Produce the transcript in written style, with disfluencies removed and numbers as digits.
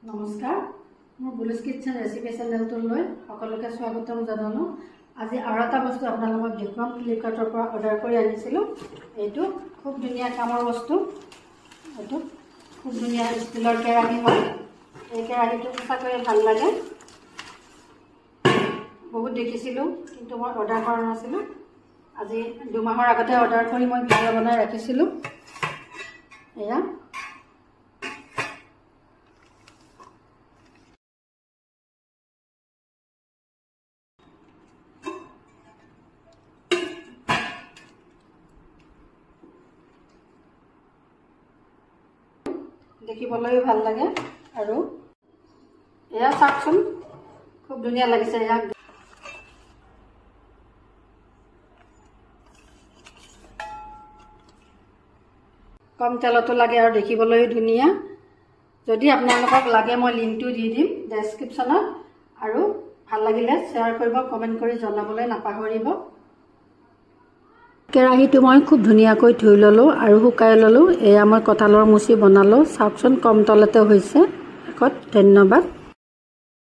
নমস্কাৰ মোৰ বুলুছ kitchen recipe চেনেলটোলৈ সকলোকে স্বাগতম জনালো। আজি আৰু এটা বস্তু আপোনালোকক দেখুৱাম। ফ্লিপকাৰ্টৰ পৰা অৰ্ডাৰ কৰি আনিছিলোঁ। এইটো খুব ধুনীয়া কামৰ বস্তু। এইটো খুব ধুনীয়া ষ্টিলৰ কেৰাহী হয়। এই কেৰাহীটো সঁচাকৈয়ে ভাল লাগে। বহুত দেখিছিলোঁ কিন্তু মই অৰ্ডাৰ কৰা নাছিলোঁ। আজি 2 মাহৰ আগতে অৰ্ডাৰ কৰি মই ভিডিঅ' বনাই ৰাখিছিলোঁ। এয়া দেখিবলৈও ভাল লাগে আৰু এয়া চাওকচোন খুব ধুনীয়া লাগিছে। ইয়াক কম তেলতো লাগে আৰু দেখিবলৈও ধুনীয়া। যদি আপোনালোকক লাগে মই লিংকটো দি দিম ডেছক্ৰিপশ্যনত, আৰু ভাল লাগিলে শ্বেয়াৰ কৰিব, কমেণ্ট কৰি জনাবলৈ নাপাহৰিব। কেৰাহীটো মই খুব ধুনীয়াকৈ ধুই ল'লোঁ আৰু শুকাই ল'লোঁ। এয়া মই কঁঠালৰ মুচি বনালোঁ। চাওকচোন কম তলতে হৈছে। ধন্যবাদ।